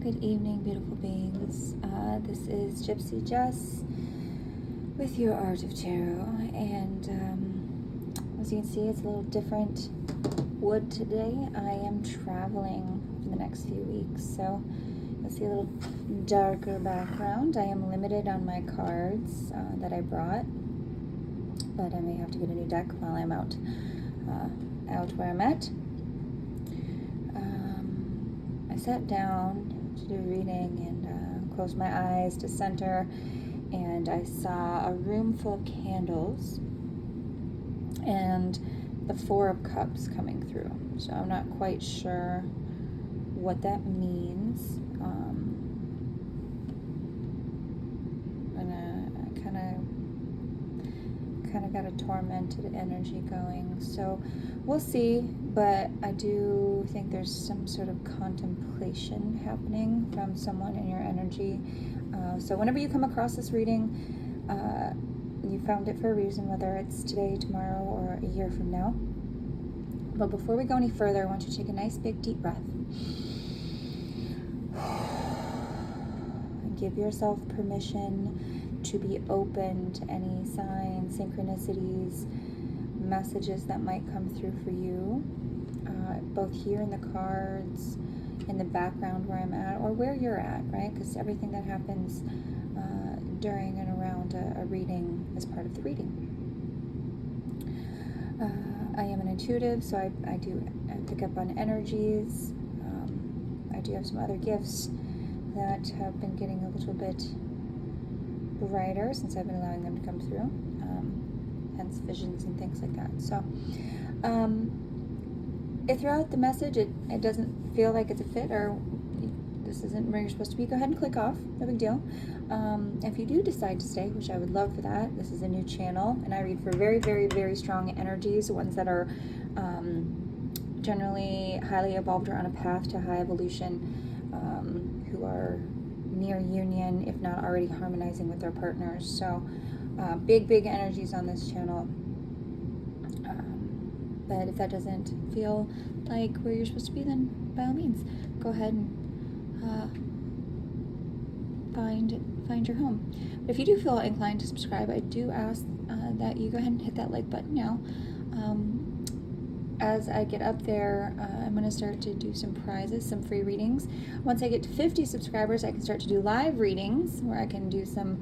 Good evening, beautiful beings. This is Gypsy Jess with your Art of Tarot, and as you can see, it's a little different wood today. I am traveling for the next few weeks, so you'll see a little darker background. I am limited on my cards that I brought, but I may have to get a new deck while I'm out where I'm at. I sat down to do a reading and closed my eyes to center, and I saw a room full of candles and the Four of Cups coming through. So I'm not quite sure what that means. And I kind of got a tormented energy going. So we'll see, but I do think there's some sort of contemplation happening from someone in your energy. So whenever you come across this reading, you found it for a reason, whether it's today, tomorrow, or a year from now. But before we go any further, I want you to take a nice big deep breath. And give yourself permission to be open to any signs, synchronicities, messages that might come through for you, both here in the cards, in the background where I'm at, or where you're at, right? Because everything that happens during and around a reading is part of the reading. I am an intuitive, so I pick up on energies. I do have some other gifts that have been getting a little bit brighter since I've been allowing them to come through, hence visions and things like that. So if throughout the message it doesn't feel like it's a fit, or this isn't where you're supposed to be, go ahead and click off, no big deal. If you do decide to stay, which I would love for that, this is a new channel, and I read for very, very, very strong energies, ones that are generally highly evolved or on a path to high evolution, who are near union, if not already harmonizing with their partners. So big energies on this channel. But if that doesn't feel like where you're supposed to be, then by all means, go ahead and find your home. But if you do feel inclined to subscribe, I do ask that you go ahead and hit that like button now. As I get up there, I'm going to start to do some prizes, some free readings. Once I get to 50 subscribers, I can start to do live readings where I can do some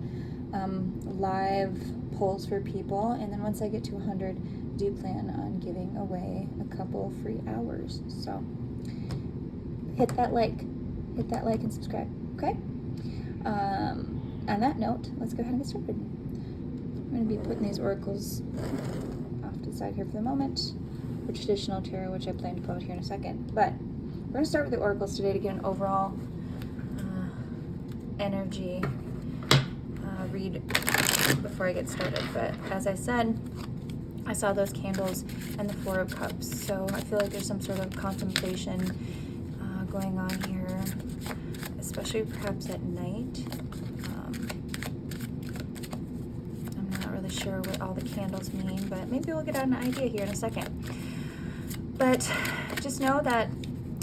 live polls for people. And then once I get to 100, I do plan on giving away a couple free hours. So hit that like and subscribe, okay? On that note, let's go ahead and get started. I'm going to be putting these oracles off to the side here for the moment, for traditional tarot, which I plan to pull out here in a second. But we're going to start with the oracles today to get an overall energy read before I get started. But as I said, I saw those candles and the Four of Cups, so I feel like there's some sort of contemplation going on here, especially perhaps at night. I'm not really sure what all the candles mean, but maybe we'll get an idea here in a second. But just know that,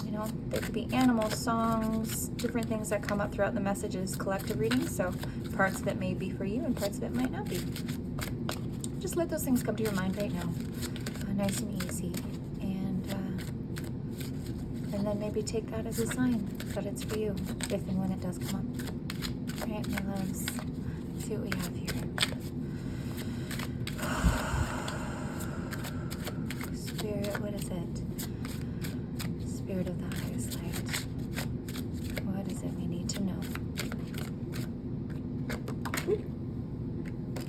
you know, there could be animals, songs, different things that come up throughout the messages, collective readings, so parts of it may be for you and parts of it might not be. Just let those things come to your mind right now, nice and easy, and then maybe take that as a sign that it's for you, if and when it does come up. All right, my loves, let's see what we have here. Spirit, what is it? Spirit of the highest light. What is it we need to know?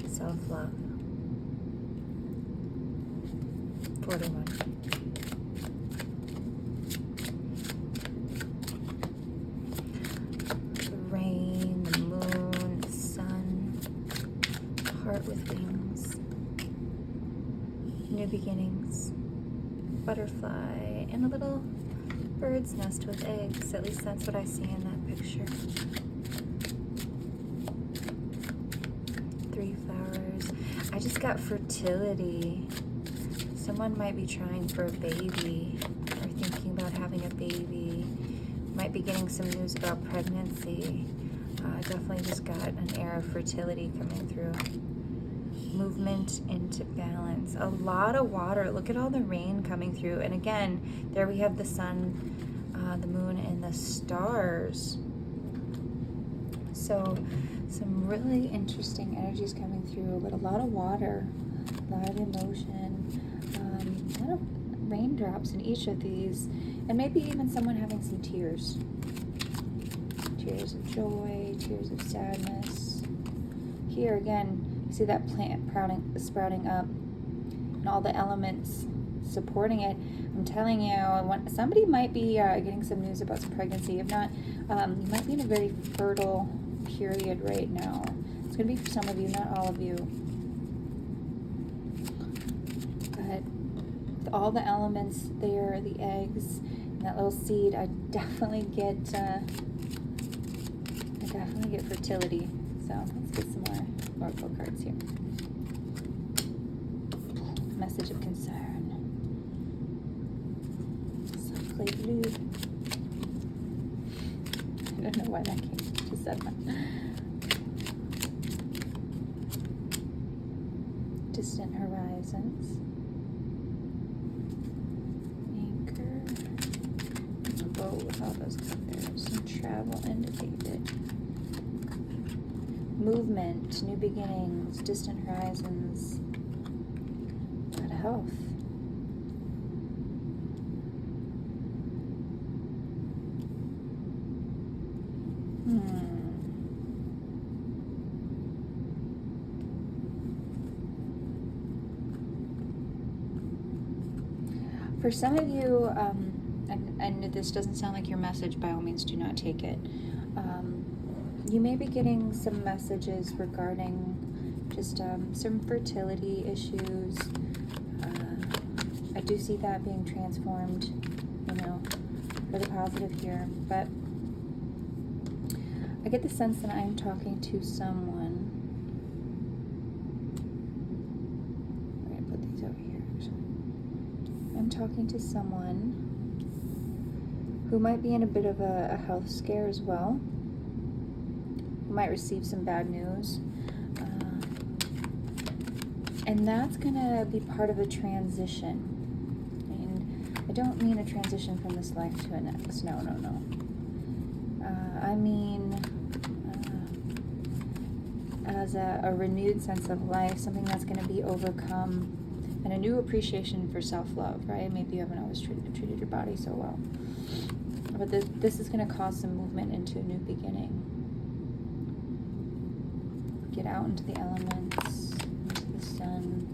Self-love. 41. The rain, the moon, the sun, the heart with wings, new beginnings, butterfly, and a little bird's nest with eggs. At least that's what I see in that picture. 3 flowers. I just got fertility. Someone might be trying for a baby or thinking about having a baby. might be getting some news about pregnancy. Definitely just got an air of fertility coming through. Movement into balance. A lot of water. Look at all the rain coming through. And again, there we have the sun, the moon, and the stars. So some really interesting energies coming through, but a lot of water, a lot of emotion, a lot of raindrops in each of these, and maybe even someone having some tears. Tears of joy, tears of sadness. Here again, you see that plant sprouting up and all the elements supporting it. I'm telling you, somebody might be getting some news about some pregnancy. If not, you might be in a very fertile period right now. It's going to be for some of you, not all of you. But with all the elements there, the eggs, and that little seed, I definitely get fertility. So let's get some more oracle cards here. Message of concern. Softly blue. I don't know why that came. Just said that. Distant horizons. Anchor. Boat with all those colors. Some travel indicated. Movement, new beginnings, distant horizons. Good health. For some of you, and this doesn't sound like your message, by all means do not take it. You may be getting some messages regarding just some fertility issues. I do see that being transformed, for the positive here. But I get the sense that I'm talking to someone. I'm going to put these over here, actually. I'm talking to someone who might be in a bit of a health scare as well. Might receive some bad news, and that's gonna be part of a transition. I don't mean a transition from this life to a next. No. I mean as a renewed sense of life, something that's going to be overcome, and a new appreciation for self-love. Right? Maybe you haven't always treated your body so well, but this is going to cause some movement into a new beginning. Get out into the elements, into the sun.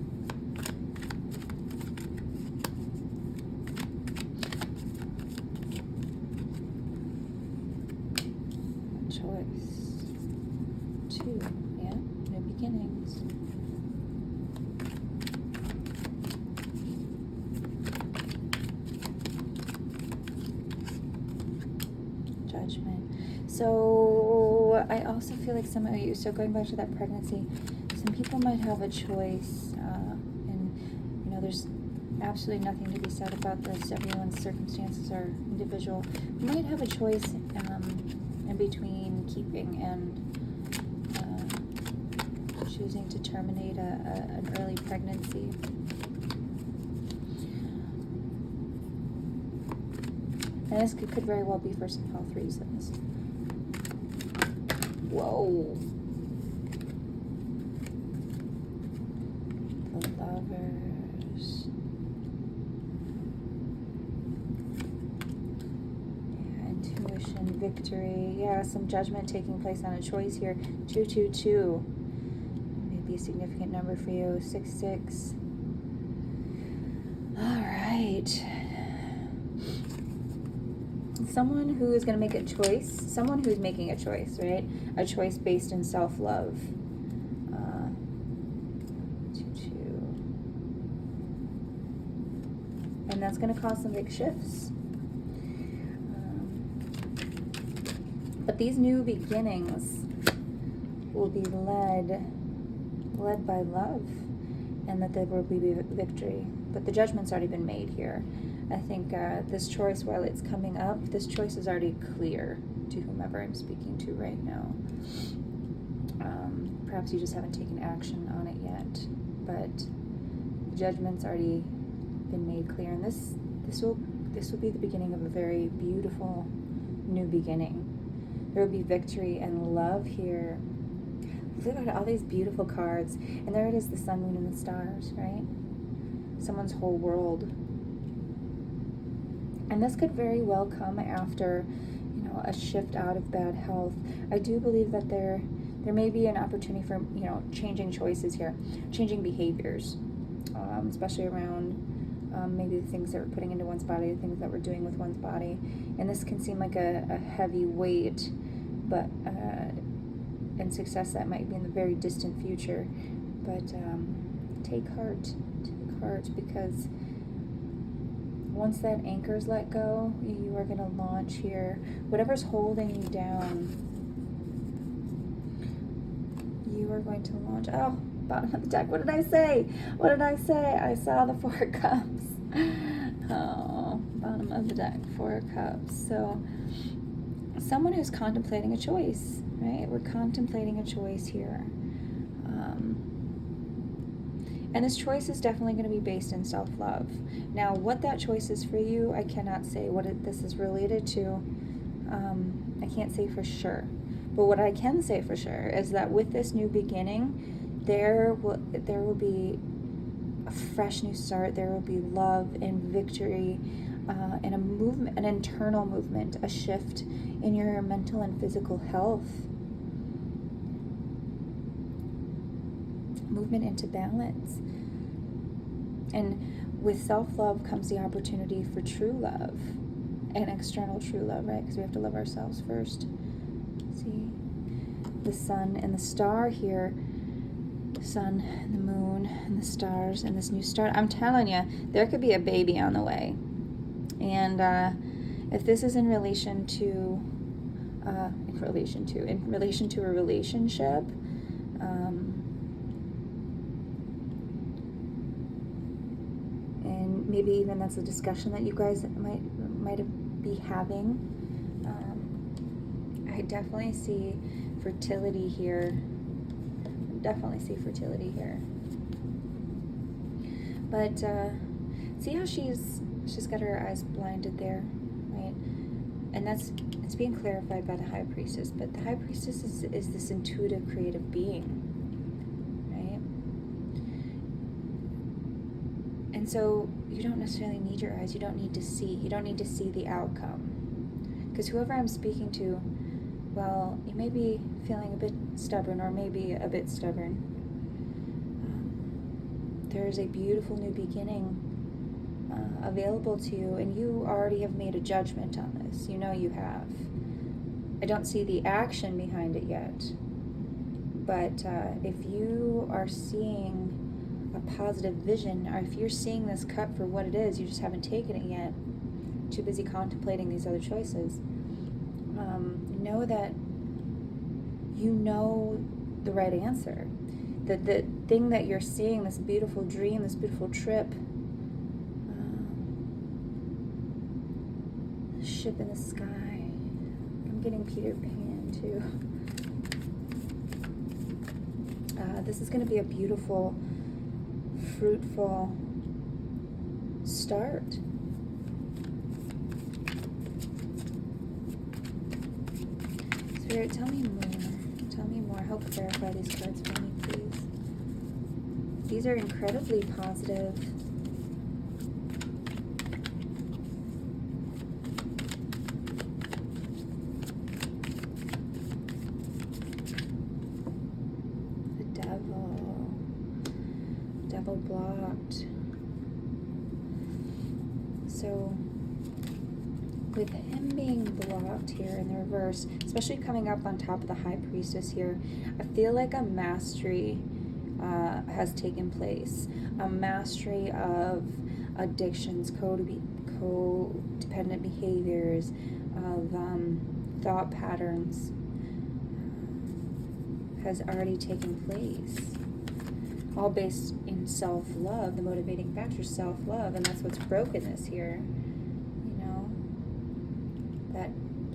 Choice. 2, yeah, new beginnings. Judgment. So I also feel like some of you, so going back to that pregnancy, some people might have a choice, and there's absolutely nothing to be said about this. Everyone's circumstances are individual. You might have a choice in between keeping and choosing to terminate an early pregnancy. And this could very well be for some health reasons. Whoa. The Lovers. Yeah, intuition, victory. Yeah, some judgment taking place on a choice here. 222. Maybe a significant number for you. 66. All right. Someone who is going to make a choice, someone who's making a choice, right? A choice based in self-love. 2-2. And that's going to cause some big shifts. But these new beginnings will be led by love, and that there will be victory. But the judgment's already been made here. I think this choice, while it's coming up, this choice is already clear to whomever I'm speaking to right now. Perhaps you just haven't taken action on it yet, but the judgment's already been made clear, and this will be the beginning of a very beautiful new beginning. There will be victory and love here. Look at all these beautiful cards, and there it is, the sun, moon, and the stars, right? Someone's whole world. And this could very well come after, you know, a shift out of bad health. I do believe that there may be an opportunity for, you know, changing choices here, changing behaviors, especially around maybe the things that we're putting into one's body, the things that we're doing with one's body. And this can seem like a heavy weight, but and success that might be in the very distant future. But take heart, because once that anchor is let go, you are going to launch here. Whatever's holding you down, you are going to launch. Oh, bottom of the deck. What did I say? I saw the 4 cups. Oh, bottom of the deck, 4 cups. So someone who's contemplating a choice, right? We're contemplating a choice here. And this choice is definitely going to be based in self-love. Now, what that choice is for you, I cannot say. What this is related to, I can't say for sure. But what I can say for sure is that with this new beginning, there will be a fresh new start. There will be love and victory, and a movement, an internal movement, a shift in your mental and physical health. Movement into balance. And with self-love comes the opportunity for true love and external true love, right? Because we have to love ourselves first. See the sun and the star here, the sun and the moon and the stars and this new start. I'm telling you, there could be a baby on the way. And if this is in relation to a relationship, and maybe even that's a discussion that you guys might be having. I definitely see fertility here. But see how she's got her eyes blinded there, right? And it's being clarified by the High Priestess. But the High Priestess is this intuitive, creative being, right? And so you don't necessarily need your eyes. You don't need to see. You don't need to see the outcome. Because whoever I'm speaking to, well, you may be feeling a bit stubborn, or maybe a bit stubborn. There's a beautiful new beginning available to you, and you already have made a judgment on this. You know you have. I don't see the action behind it yet. But if you are seeing a positive vision, or if you're seeing this cup for what it is, you just haven't taken it yet, too busy contemplating these other choices, know that you know the right answer. That the thing that you're seeing, this beautiful dream, this beautiful trip, ship in the sky. I'm getting Peter Pan too. This is going to be a beautiful, fruitful start. Spirit, tell me more. Help clarify these cards for me, please. These are incredibly positive. The devil blocked. So with him being blocked here in the reverse, especially coming up on top of the High Priestess here, I feel like a mastery has taken place. A mastery of addictions, codependent behaviors, of thought patterns has already taken place. All based in self-love, the motivating factor, self-love, and that's what's broken this here.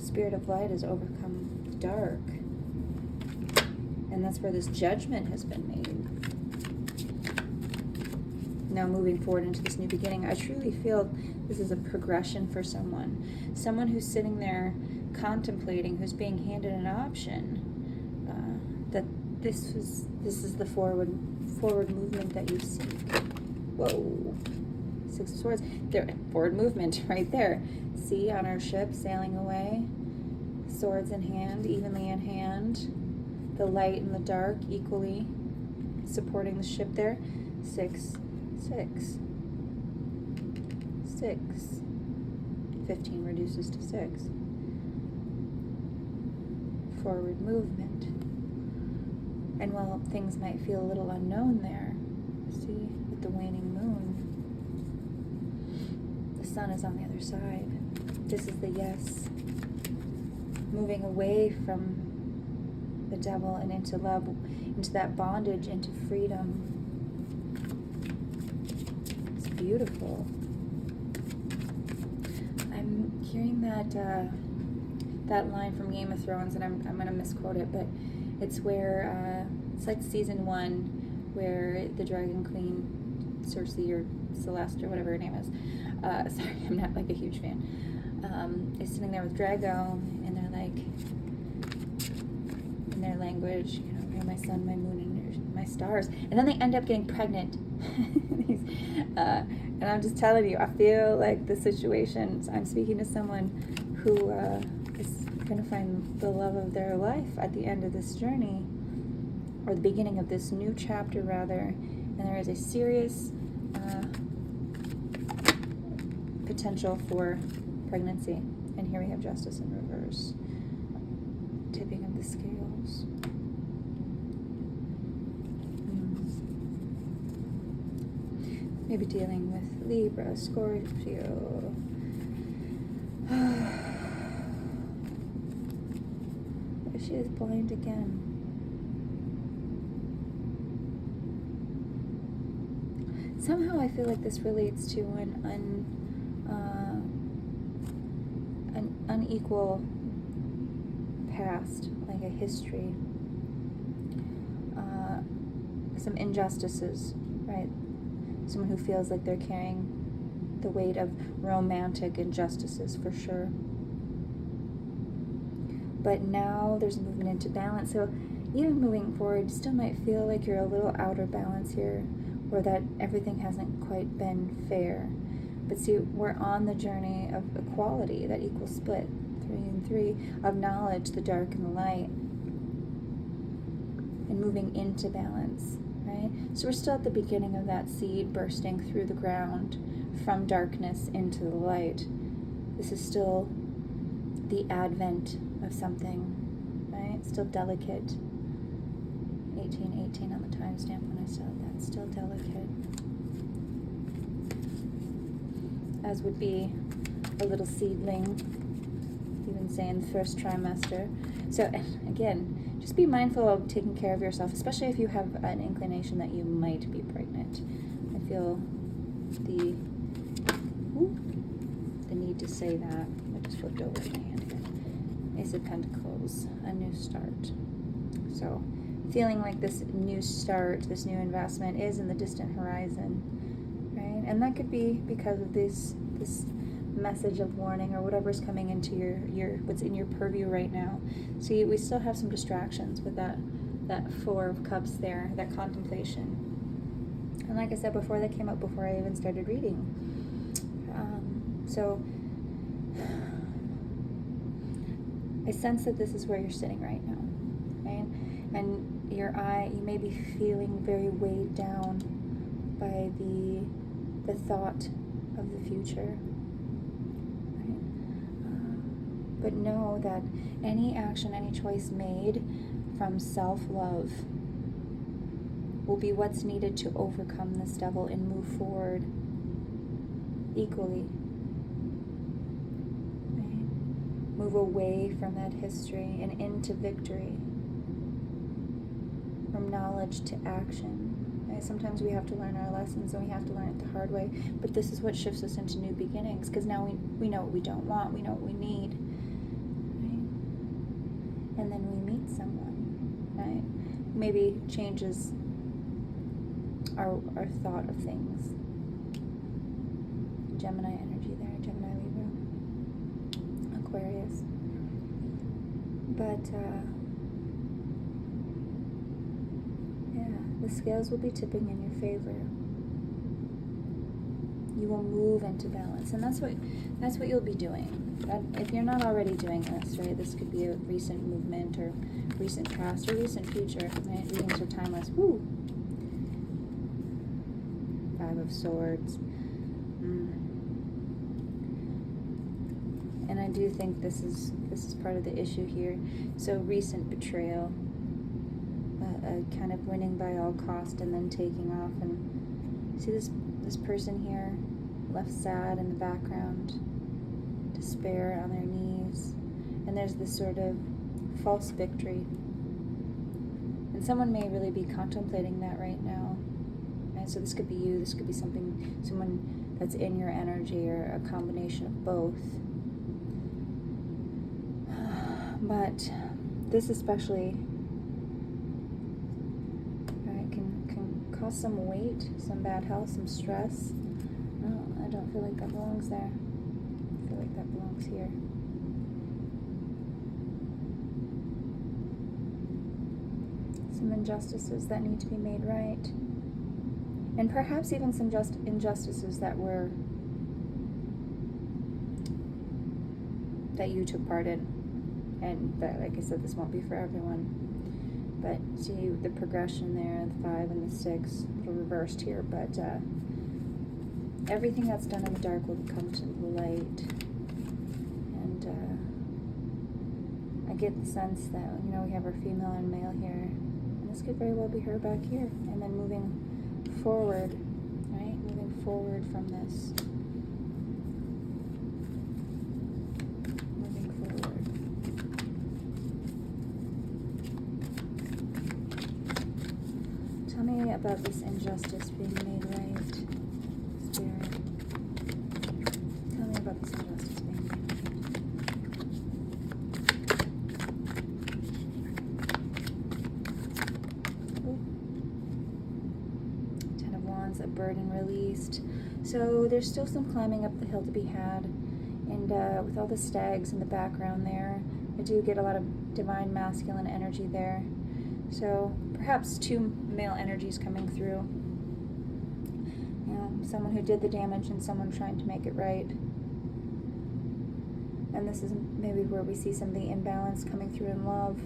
Spirit of light has overcome the dark. And that's where this judgment has been made. Now moving forward into this new beginning, I truly feel this is a progression for someone. Someone who's sitting there contemplating, who's being handed an option. That this is the forward movement that you seek. Whoa. Six of Swords. There, forward movement right there. See, on our ship sailing away. Swords in hand, evenly in hand. The light and the dark equally supporting the ship there. 6, 6, 6. 15 reduces to 6. Forward movement. And while things might feel a little unknown there, see, with the waning moon, the sun is on the other side. This is the yes. Moving away from the devil and into love, into that bondage, into freedom. It's beautiful. I'm hearing that line from Game of Thrones, and I'm going to misquote it, but it's where, it's like season 1, where the Dragon Queen, Cersei or Celeste or whatever her name is, sorry, I'm not like a huge fan, is sitting there with Drago, and they're like, in their language, you know, you're my sun, my moon, and my stars, and then they end up getting pregnant. And I'm just telling you, I feel like the situation, I'm speaking to someone who is going to find the love of their life at the end of this journey, or the beginning of this new chapter rather, and there is a serious potential for pregnancy. And here we have Justice in reverse, tipping of the scales. Maybe dealing with Libra, Scorpio. She is blind again. Somehow I feel like this relates to an unequal past, like a history. Some injustices, right? Someone who feels like they're carrying the weight of romantic injustices, for sure. But now there's a movement into balance. So even moving forward, you still might feel like you're a little out of balance here, or that everything hasn't quite been fair. But see, we're on the journey of equality, that equal split, 3 and 3, of knowledge, the dark and the light, and moving into balance, right? So we're still at the beginning of that seed bursting through the ground from darkness into the light. This is still the advent of something, right? Still delicate. 1818 on the timestamp when I said that. Still delicate. As would be a little seedling, even saying the first trimester. So again, just be mindful of taking care of yourself, especially if you have an inclination that you might be pregnant. I feel the need to say that. I just flipped over my hand here. Ace of Pentacles, a new start. So feeling like this new start, this new investment is in the distant horizon, right? And that could be because of this message of warning or whatever's coming into your what's in your purview right now. See, we still have some distractions with that 4 of Cups there, that contemplation. And like I said before, that came up before I even started reading. So I sense that this is where you're sitting right now, right? And you may be feeling very weighed down by the thought of the future. Right? But know that any action, any choice made from self-love will be what's needed to overcome this devil and move forward equally. Right? Move away from that history and into victory. From knowledge to action. Right? Sometimes we have to learn our lessons and we have to learn it the hard way, but this is what shifts us into new beginnings, because now we know what we don't want, we know what we need. and then we meet someone, right? Maybe changes our thought of things. Gemini energy there, Gemini, Libra, Aquarius. But yeah, the scales will be tipping in your favor. You will move into balance, and that's what you'll be doing. If you're not already doing this, right? This could be a recent movement, or recent past, or recent future. Right? Readings are timeless. Woo! 5 of Swords. And I do think this is part of the issue here. So recent betrayal, kind of winning by all cost and then taking off. And see this person here, left sad in the background, despair on their knees, and there's this sort of false victory. And someone may really be contemplating that right now. And so this could be you. This could be someone that's in your energy, or a combination of both. But this especially, right, can cause some weight, some bad health, some stress. No, I don't feel like that belongs there. I feel like that belongs here. Some injustices that need to be made right. And perhaps even some injustices that you took part in. And that, like I said, this won't be for everyone. But see the progression there, the 5 and the 6, a little reversed here. But everything that's done in the dark will come to the light. And I get the sense that, we have our female and male here. And this could very well be her back here. And then moving forward, right? Moving forward from this. About this injustice being made right, Spirit. Tell me about this injustice being made right. 10 of Wands, a burden released. So there's still some climbing up the hill to be had. And with all the stags in the background there, I do get a lot of divine masculine energy there. So perhaps 2 male energies coming through. Someone who did the damage and someone trying to make it right. And this is maybe where we see some of the imbalance coming through in love.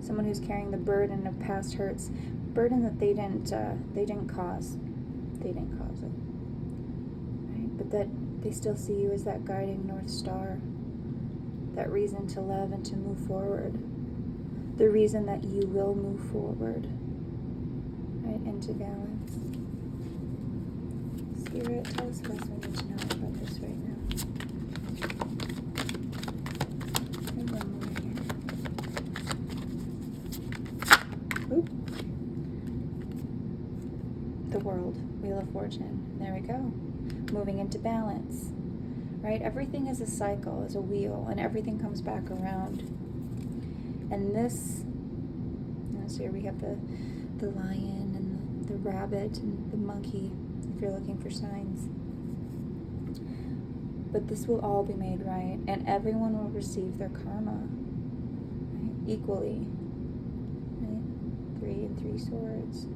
Someone who's carrying the burden of past hurts, burden that they didn't cause. They didn't cause it, right? But that they still see you as that guiding North Star, that reason to love and to move forward. The reason that you will move forward, right, into balance. Spirit, tell us what we need to know about this right now. And one more here. Oop. The World, Wheel of Fortune. There we go. Moving into balance, right? Everything is a cycle, is a wheel, and everything comes back around. And this, so here we have the lion and the rabbit and the monkey, if you're looking for signs. But this will all be made right, and everyone will receive their karma, right, equally. Right? 3 and 3 swords.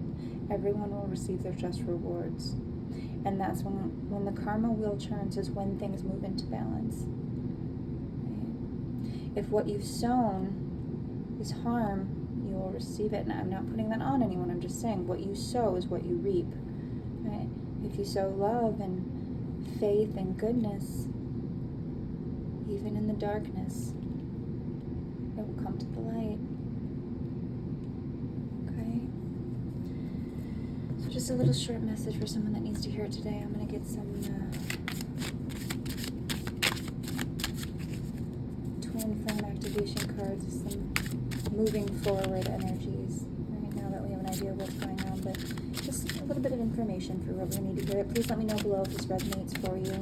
Everyone will receive their just rewards. And that's when the karma wheel turns, is when things move into balance. Right? If what you've sown is harm, you will receive it. And I'm not putting that on anyone. I'm just saying what you sow is what you reap. Right? If you sow love and faith and goodness, even in the darkness, it will come to the light. Okay? So just a little short message for someone that needs to hear it today. I'm going to get some twin flame activation cards, some moving forward energies, right, now that we have an idea of what's going on, but just a little bit of information for whoever need to hear it. Please let me know below if this resonates for you.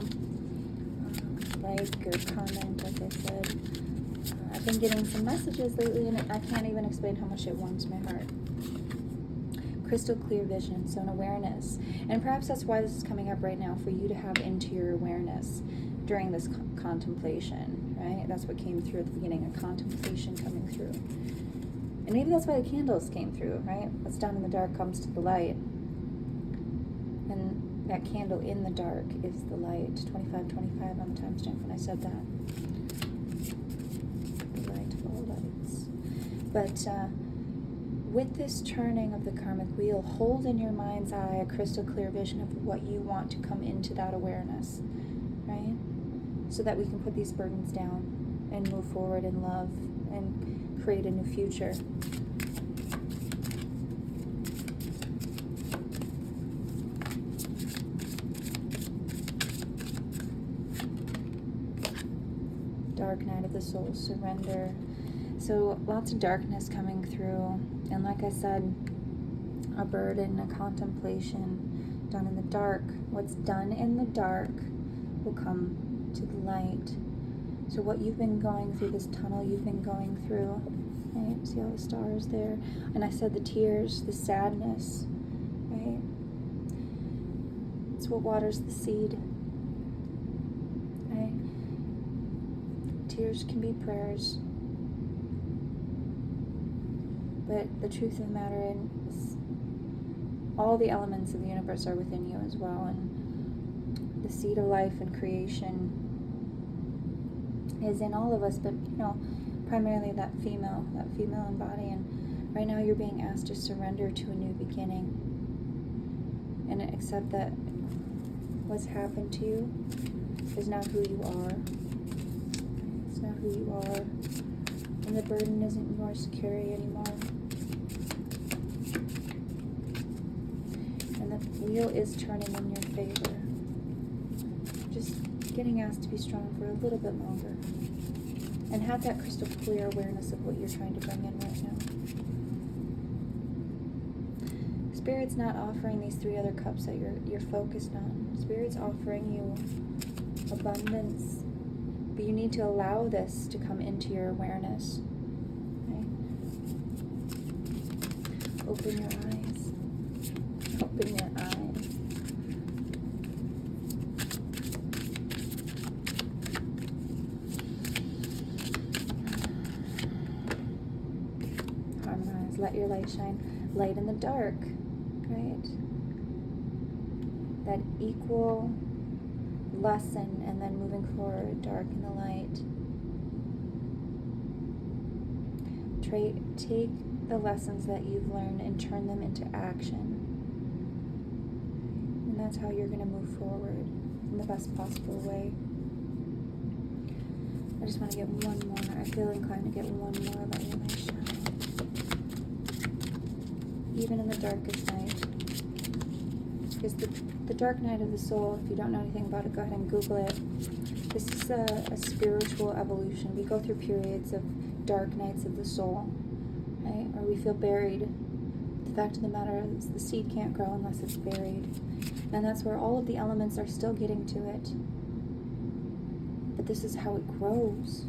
Like or comment, like I said. I've been getting some messages lately, and I can't even explain how much it warms my heart. Crystal clear vision, so an awareness. And perhaps that's why this is coming up right now, for you to have into your awareness during this contemplation, right? That's what came through at the beginning, a contemplation coming through. And maybe that's why the candles came through, right? What's done in the dark comes to the light. And that candle in the dark is the light. 2525 on the timestamp when I said that. The light of all lights. But with this turning of the karmic wheel, hold in your mind's eye a crystal clear vision of what you want to come into that awareness, right? So that we can put these burdens down and move forward in love and create a new future. Dark night of the soul, surrender. So lots of darkness coming through. And like I said, a burden, a contemplation done in the dark. What's done in the dark will come to the light. So what you've been going through, this tunnel you've been going through, right? See all the stars there? And I said the tears, the sadness, right? It's what waters the seed, right? Tears can be prayers. But the truth of the matter is, all the elements of the universe are within you as well, and the seed of life and creation is in all of us, but primarily that female embody. And right now you're being asked to surrender to a new beginning and accept that what's happened to you is not who you are. It's not who you are, and the burden isn't yours to carry anymore. Wheel is turning in your favor. Just getting asked to be strong for a little bit longer. And have that crystal clear awareness of what you're trying to bring in right now. Spirit's not offering these 3 other cups that you're focused on. Spirit's offering you abundance. But you need to allow this to come into your awareness. Okay? Open your eyes. Open your eyes. Harmonize. Let your light shine. Light in the dark, right? That equal lesson, and then moving forward, dark in the light. Take the lessons that you've learned and turn them into action. And that's how you're going to move forward in the best possible way. I just want to get one more. I feel inclined to get one more. Let your light shine. Even in the darkest night. Because the dark night of the soul, if you don't know anything about it, go ahead and Google it. This is a spiritual evolution. We go through periods of dark nights of the soul, right? Or we feel buried. The fact of the matter is the seed can't grow unless it's buried. And that's where all of the elements are still getting to it. But this is how it grows.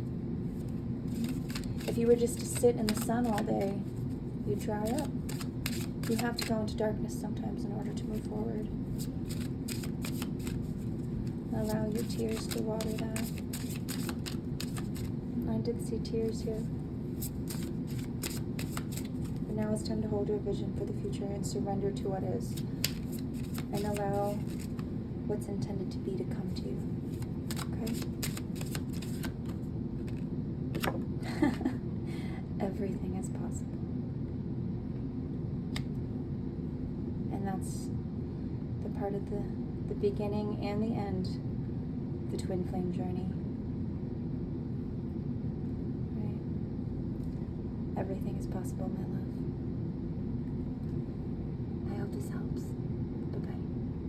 If you were just to sit in the sun all day, you'd dry up. You have to go into darkness sometimes in order to move forward. Allow your tears to water that. I did see tears here. But now it's time to hold your vision for the future and surrender to what is. And allow what's intended to be to come to you. Okay? Everything is possible. And that's the part of the beginning and the end of the twin flame journey. Right? Everything is possible, my love. I hope this helps.